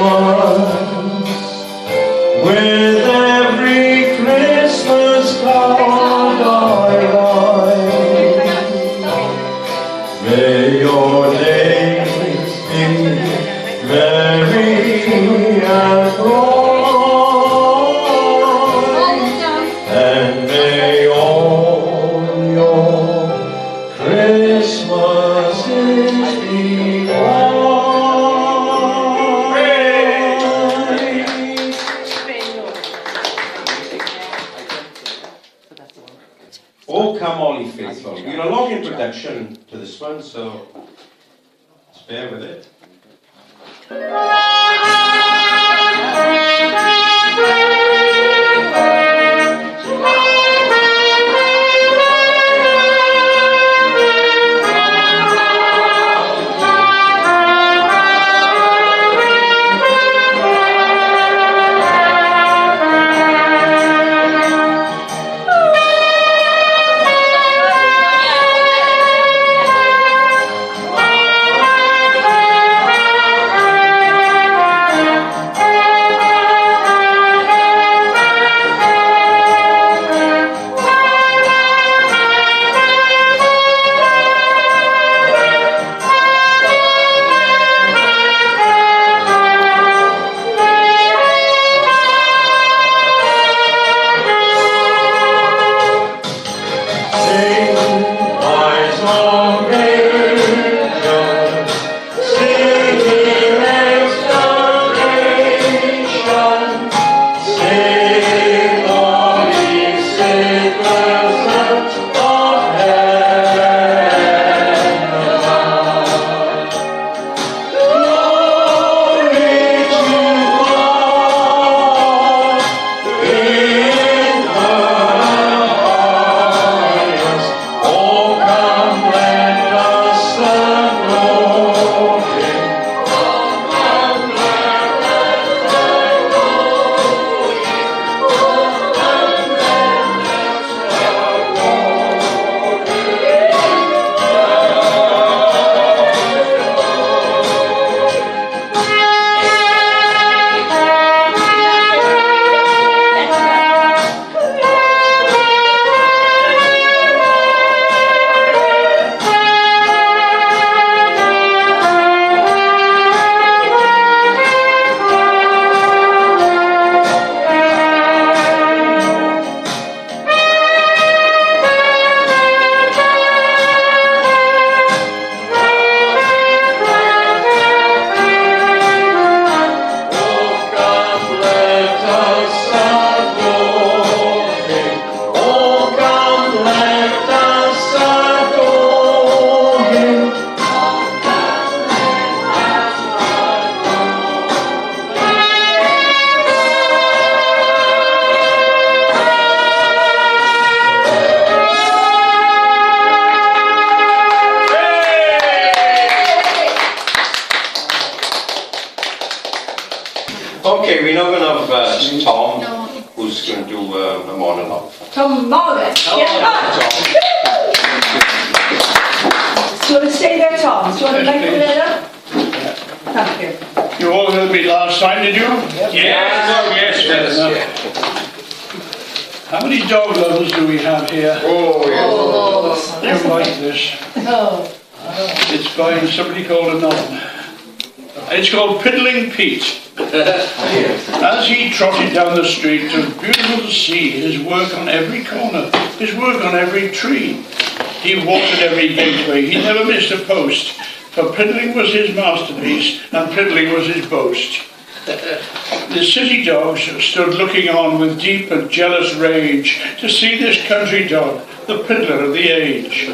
Christmas, with every Christmas card I write. May your days be merry and bright, and may all your Christmases be white. Oh, come all ye faithful. We've got a long introduction to this one, so just bear with it. Okay, we're now going to have Tom, who's going to do a monologue. Tom Morris? Yeah. Do you want to stay there, Tom? Do you want to make a letter? Thank you. You all heard me last time, did you? Yes. How many dog lovers do we have here? Oh, yes. You like this? Oh. It's by somebody called Nadin. It's called Piddling Pete. As he trotted down the street, it was beautiful to see his work on every corner, his work on every tree. He watered every gateway, he never missed a post, for piddling was his masterpiece, and piddling was his boast. The city dogs stood looking on with deep and jealous rage to see this country dog, the piddler of the age.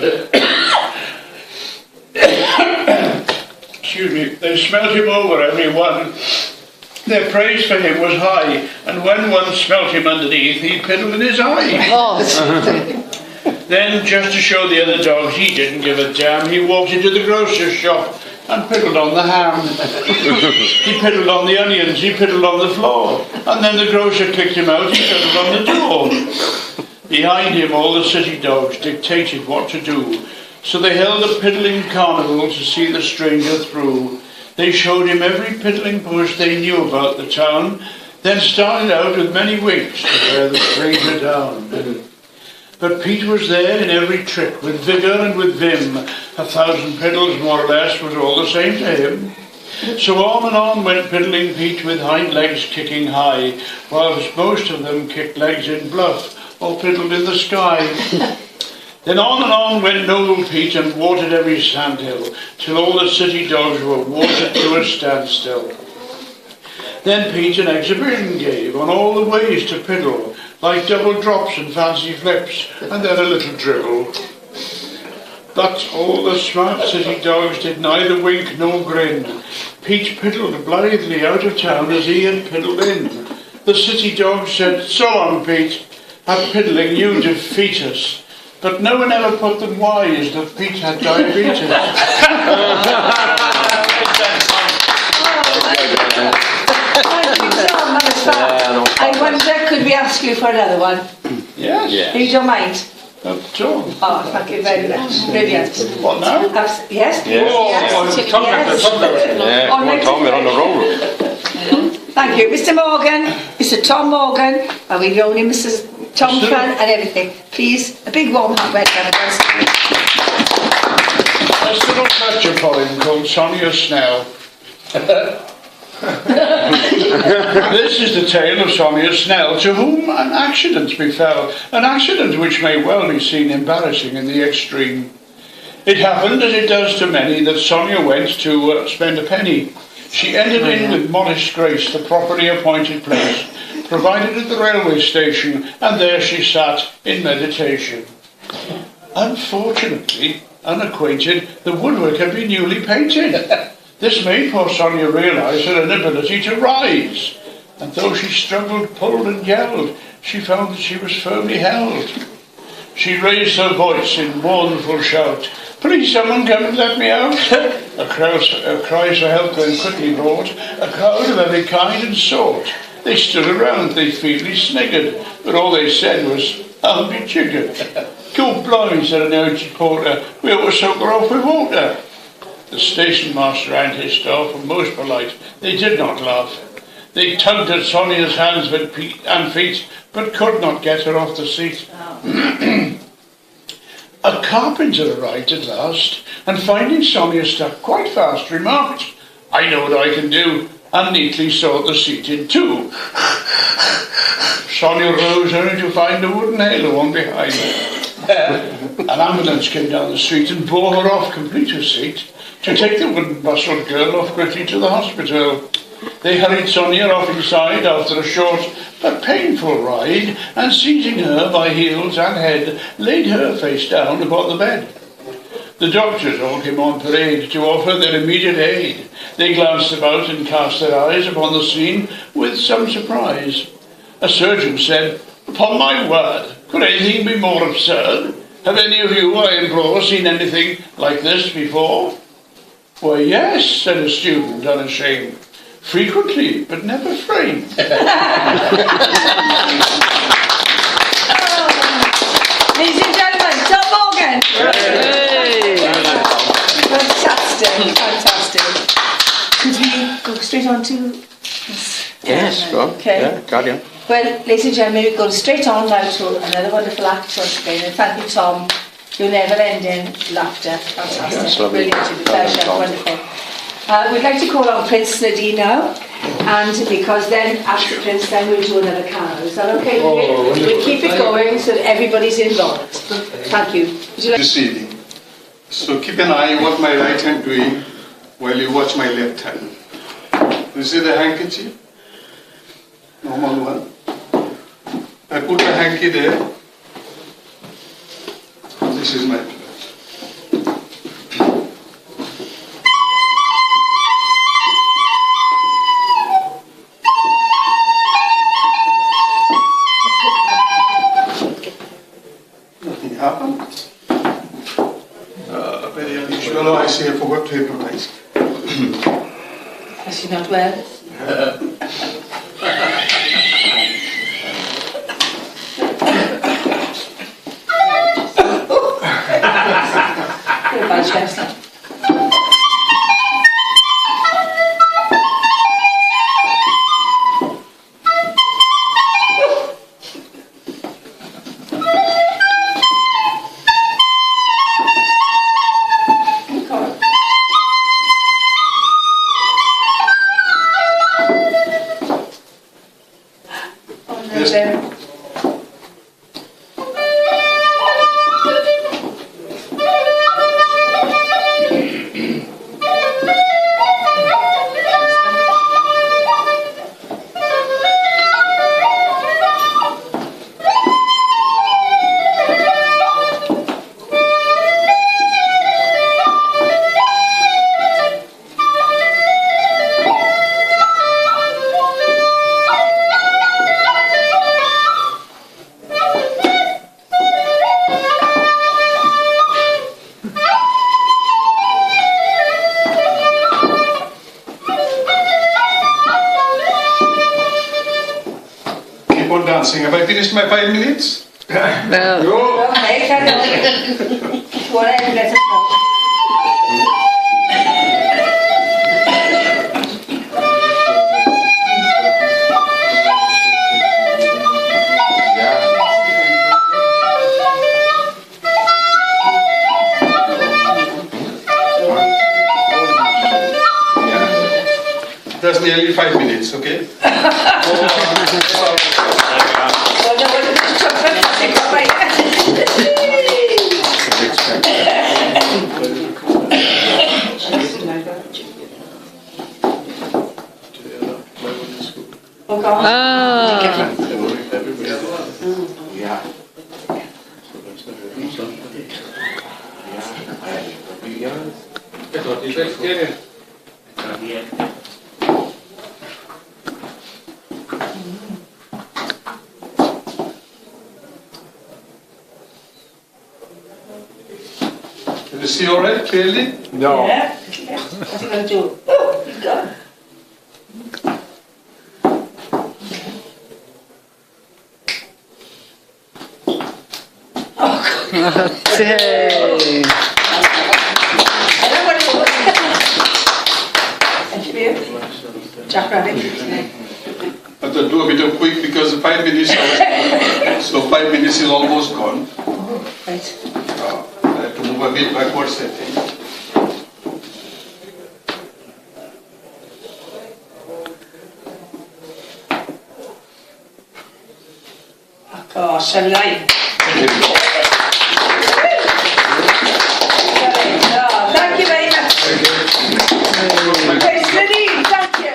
Excuse me, they smelt him over everyone. Their praise for him was high, and when one smelt him underneath, he piddled in his eye. Then, just to show the other dogs he didn't give a damn, he walked into the grocer's shop and piddled on the ham. He piddled on the onions, he piddled on the floor, and then the grocer kicked him out, he piddled on the door. Behind him, all the city dogs dictated what to do, so they held a piddling carnival to see the stranger through. They showed him every piddling push they knew about the town, then started out with many winks to wear the stranger down. But Pete was there in every trick, with vigour and with vim. 1,000 piddles, more or less, was all the same to him. So on and on went Piddling Pete with hind legs kicking high, whilst most of them kicked legs in bluff or piddled in the sky. Then on and on went Noel Pete and watered every sandhill, till all the city dogs were watered to a standstill. Then Pete an exhibition gave on all the ways to piddle, like double drops and fancy flips, and then a little dribble. But all the smart city dogs did neither wink nor grin. Pete piddled blithely out of town as he had piddled in. The city dogs said, "So long, Pete, at piddling you defeat us." But no one ever put them wise that Pete had diabetes. I wonder, could we ask you for another one? Yes. You don't mind? Not at all. Oh, thank you very much. Brilliant. What now? Yes? Yes. Tom, we're on the roll. Thank you. Mr. Morgan, Mr. Tom Morgan, and we've known him, Mrs. Tom Fan and everything. Please, a big warm hot red cannabis. There's a little picture for him called Sonia Snell. This is the tale of Sonia Snell, to whom an accident befell, an accident which may well be seen embarrassing in the extreme. It happened, as it does to many, that Sonia went to spend a penny. She entered in with modest grace the properly appointed place, provided at the railway station, and there she sat in meditation. Unfortunately, unacquainted, the woodwork had been newly painted. This made poor Sonia realise her inability to rise, and though she struggled, pulled and yelled, she found that she was firmly held. She raised her voice in mournful shout, "Please someone come and let me out." Cries for help then quickly brought, a crowd of every kind and sort. They stood around, they feebly sniggered, but all they said was, "I'll be jiggered." "Good blimey," said an urgent porter, "we ought to soak her off with water." The station master and his staff were most polite. They did not laugh. They tugged at Sonia's hands and feet, but could not get her off the seat. A carpenter arrived at last, and finding Sonia stuck quite fast, remarked, "I know what I can do," and neatly sawed the seat in two. Sonia rose only to find a wooden halo on behind her. An ambulance came down the street and bore her off, complete her seat, to take the wooden bustled girl off quickly to the hospital. They hurried Sonia off inside after a short but painful ride, and seizing her by heels and head, laid her face down upon the bed. The doctors all came on parade to offer their immediate aid. They glanced about and cast their eyes upon the scene with some surprise. A surgeon said, "Upon my word, could anything be more absurd? Have any of you, I implore, seen anything like this before?" "Why, yes," said a student, unashamed. "Frequently, but never framed." Ladies and gentlemen, Tom Morgan. Fantastic, fantastic. Could we go straight on to... Yes, go on. Okay. Yeah, carry on. Well, ladies and gentlemen, we go straight on now to another wonderful act once again. And thank you, Tom. Your never-ending laughter. Fantastic. Yes, lovely. Brilliant. It's a pleasure. Wonderful. We'd like to call on Prince Nadin now, and because then after Prince, then we'll do another carol. Is that okay? We'll keep it going so that everybody's involved. Thank you. Would you like This evening. So keep an eye on what my right hand doing while you watch my left hand. You see the handkerchief? Normal one. I put the hanky there. This is my place. Nothing happened. Very unusual. Oh, I see, I forgot to improvise. Is she not well? dancing. Have I finished my 5 minutes? No. Okay, carry on. If you want to end, let us know. That's nearly 5 minutes, okay? Can you see all right, clearly? No. Yeah. What's he going to do? Oh, he's gone. Hey. Jack Rabbit. I have to do a bit of quick because 5 minutes so 5 minutes is almost gone. Right. I have to move a bit backwards, I think. Oh gosh, I'm lying. Thank you very much. Praise Nadin, thank you.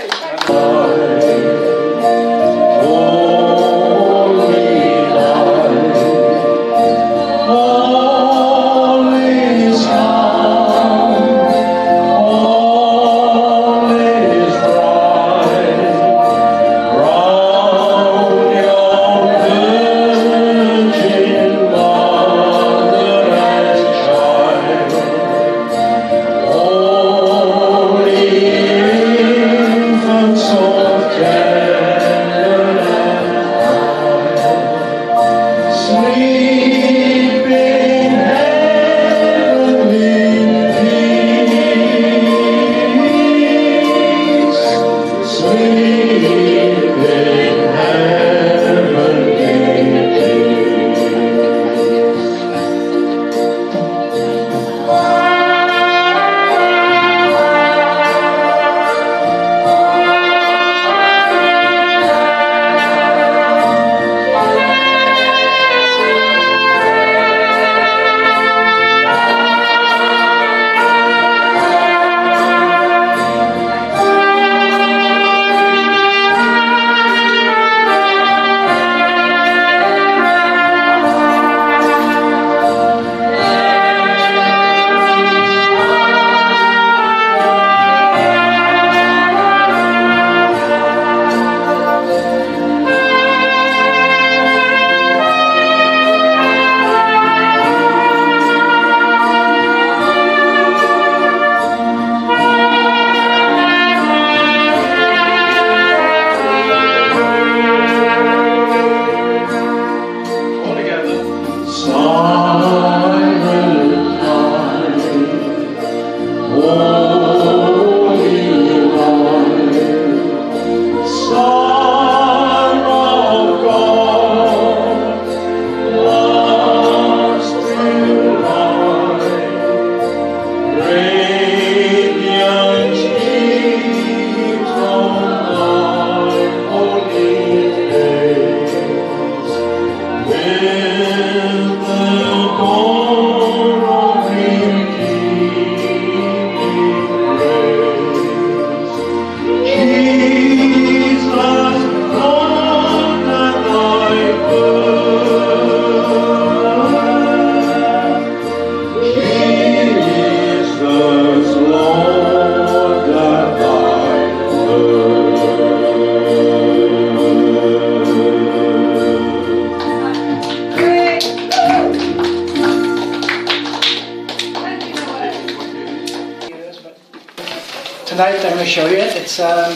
Tonight I'm going to show you it. It's I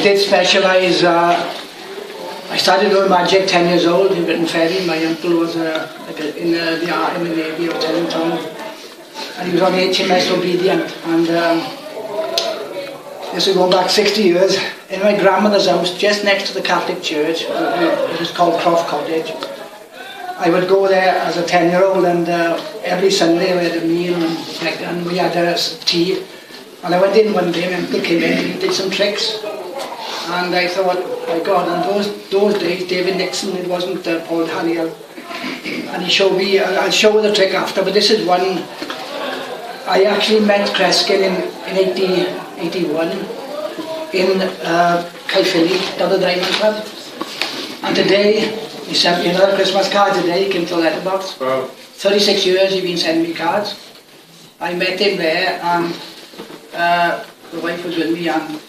did specialise I started doing magic 10 years old in Britain Ferry. My uncle was in the Army, in the Navy of Tyn, and he was on the HMS Obedient. And this is going back 60 years. In my grandmother's house, just next to the Catholic Church, it was called Croft Cottage. I would go there as a 10-year-old, and every Sunday we had a meal and we had tea. And I went in one day, my uncle came in and he did some tricks. And I thought, my God, and those days, David Nixon, it wasn't Paul Haniel. And he showed me, I'll show you the trick after, but this is one. I actually met Kreskin in 1981 in Caerphilly, down the Diamond Club. And today, he sent me another Christmas card today. He came to the letterbox. Wow. 36 years he's been sending me cards. I met him there, and the wife was with me, and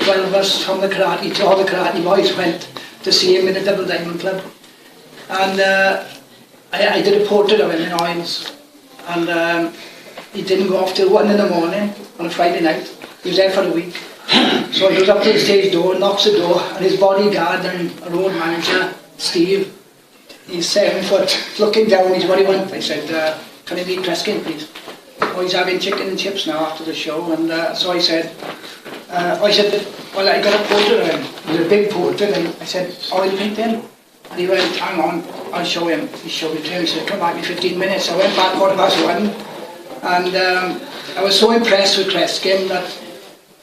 12 of us from the karate, all the karate boys went to see him in the Double Diamond Club. And I did a portrait of him in oils, and he didn't go off till 1 in the morning on a Friday night. He was there for a week. So he goes up to the stage door, knocks the door, and his bodyguard and a road manager, Steve, he's 7 foot, looking down. He said, "What do you want?" I said, "Can I meet Kreskin, please?" "Oh, he's having chicken and chips now after the show." And so I said, "Well, I got a portrait of him." It was a big portrait, and I said, "Oil painting?" And he went, "Hang on, I'll show him." He showed it to him. He said, "Come back in 15 minutes. I went back 1:15, and I was so impressed with Kreskin that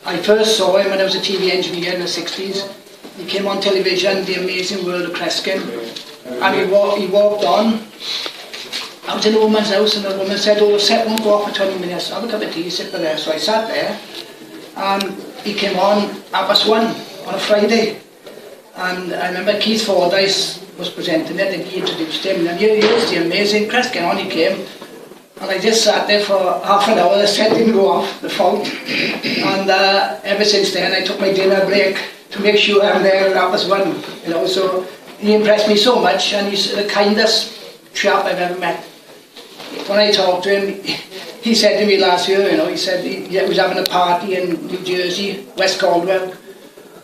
I first saw him when I was a TV engineer in the 60s. He came on television, The Amazing World of Kreskin, and he walked on. I was in a woman's house, and the woman said, "Oh, the set won't go off for 20 minutes. Have a cup of tea, sit there." So I sat there, and he came on 1:30 on a Friday. And I remember Keith Fordyce was presenting it, and he introduced him. And here he is, the amazing Kreskin. On he came, and I just sat there for half an hour. The set didn't go off, the fault. And ever since then, I took my dinner break to make sure I'm there at 1:30. You know, so he impressed me so much, and he's the kindest chap I've ever met. When I talked to him, he said to me last year, you know, he said he was having a party in New Jersey, West Caldwell,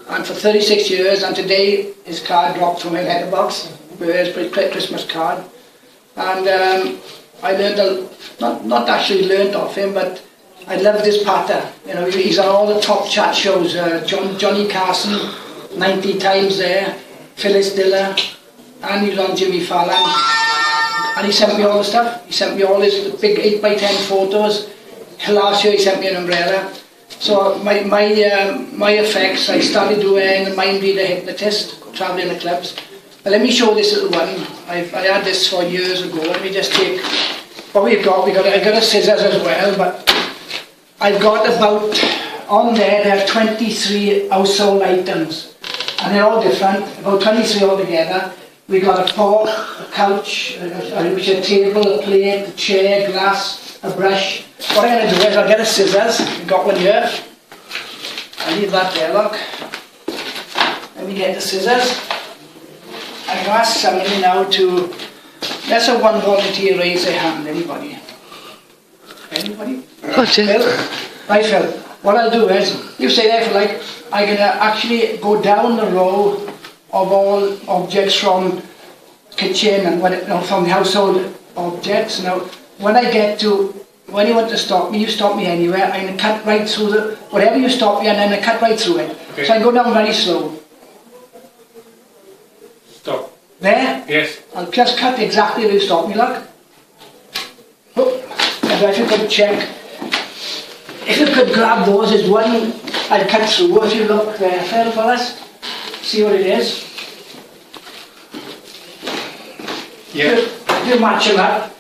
and for 36 years, and today his card dropped from my letterbox, where's a Christmas card. And I learned, not actually learned off him, but I loved his patter. You know, he's on all the top chat shows, Johnny Carson, 90 times there, Phyllis Diller, and he was on Jimmy Fallon. And he sent me all the stuff. He sent me all his big 8x10 photos. Last year he sent me an umbrella. So my effects, I started doing a mind reader hypnotist, travelling the clubs. But let me show this little one. I had this for years ago. Let me just take what we've got. I got a scissors as well, but I've got about, on there are 23 household items. And they're all different, about 23 altogether. We got a fork, a couch, a table, a plate, a chair, glass, a brush. What I'm going to do is I'll get a scissors. I've got one here. I'll leave that there, look. Let me get the scissors. I'm going to ask somebody now to, let's have one volunteer raise their hand. Anybody? Anybody? Phil? Right, Phil. What I'll do is, you stay there for like, I'm going to actually go down the row of all objects from kitchen and from the household objects. Now, when I get to, when you want to stop me, you stop me anywhere. I'm going to cut right through the, whatever you stop me, and then I cut right through it. Okay. So I go down very slow. Stop. There? Yes. I'll just cut exactly where you stop me, look. Oh, and if you could check, if you could grab those, there's one I'll cut through. If you look there, Phil, for us. See what it is? Yeah. You match them up.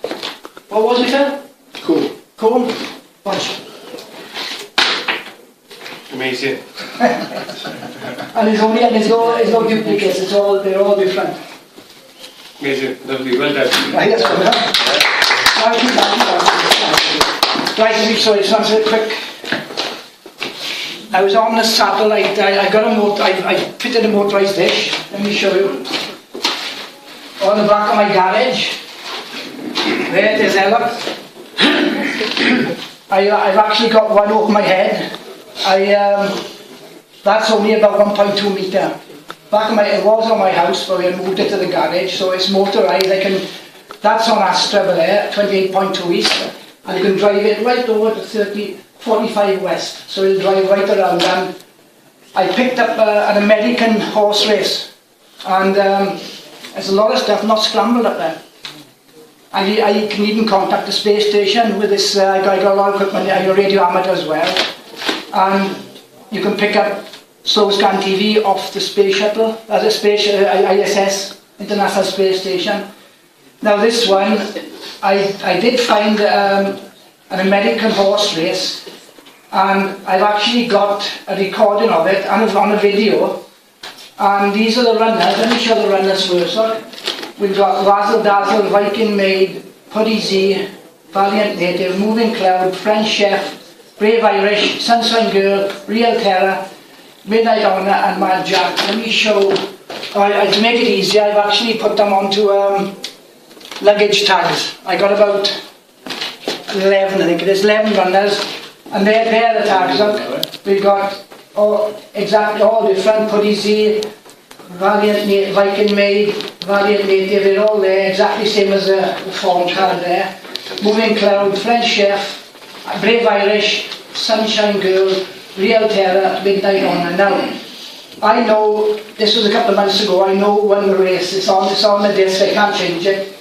What was it, Phil? Cool. Comb? Watch. Amazing. And there's no duplicates, they're all different. Amazing. Lovely. Well done. Right, that's good, huh? Right, let me show you something quick. I was on the satellite, I got a motor, I fitted a motorised dish. Let me show you. On the back of my garage. There it is, there, look. I've actually got one over my head. That's only about 1.2 metre. back of it was on my house, but we moved it to the garage, so it's motorised. That's on Astra over there, 28.2 east, and you can drive it right over to 45 west, so you'll drive right around. And I picked up an American horse race, and there's a lot of stuff not scrambled up there. I can even contact the space station with this. I got a lot of equipment. I got a radio amateur as well, and you can pick up slow scan TV off the space shuttle. That's a space ISS, International Space Station. Now this one, I did find an American horse race, and I've actually got a recording of it and it's on a video. And these are the runners. Let me show the runners first. Look. We've got Razzle Dazzle, Viking Maid, Puddy Z, Valiant Native, Moving Cloud, French Chef, Brave Irish, Sunshine Girl, Real Terror, Midnight Honor and Mad Jack. Let me show, to make it easier, I've actually put them onto luggage tags. I got about 11, I think it is, 11 runners, and they're the tags. Look. We've got exactly all different, Puddy Z, Valiant Viking Maid, Valiant Native, they're all there, exactly same as the form card there. Moving Cloud, French Chef, Brave Irish, Sunshine Girl, Real Terror, Midnight Honor. Now, I know, this was a couple of months ago, I know when the race, it's on the disc, I can't change it.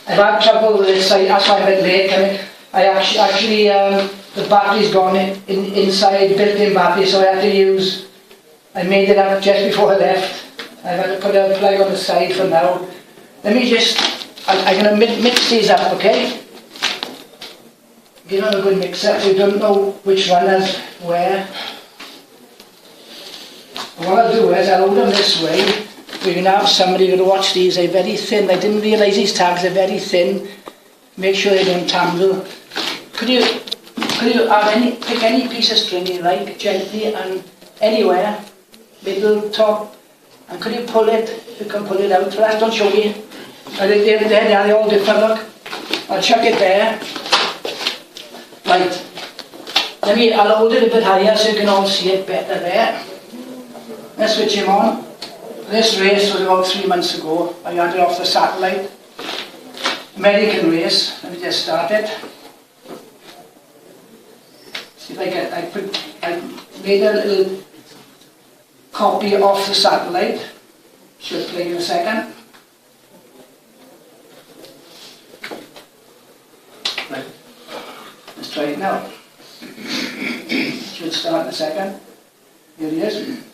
I've had trouble with this, that's why I'm a bit late. I actually the battery's gone inside, built-in battery, so I had to use, I made it up just before I left. I've had to put a plug on the side for now. Let me just, I'm going to mix these up, okay? Give them a good mix up, we don't know which runners where. And what I'll do is, I'll hold them this way. We're going to have somebody who'll watch these, they're very thin. I didn't realise these tags are very thin. Make sure they don't tangle. Could you pick any piece of string you like, gently and anywhere, middle, top, and could you pull it? You can pull it out for us, don't show me. They're all different, look. I'll chuck it there. Right. I'll hold it a bit higher so you can all see it better there. Let's switch him on. This race was about 3 months ago. I had it off the satellite. American race. Let me just start it. See if I get, I made a little copy off the satellite. Should play in a second. Right. Let's try it now. Should start in a second. Here he is.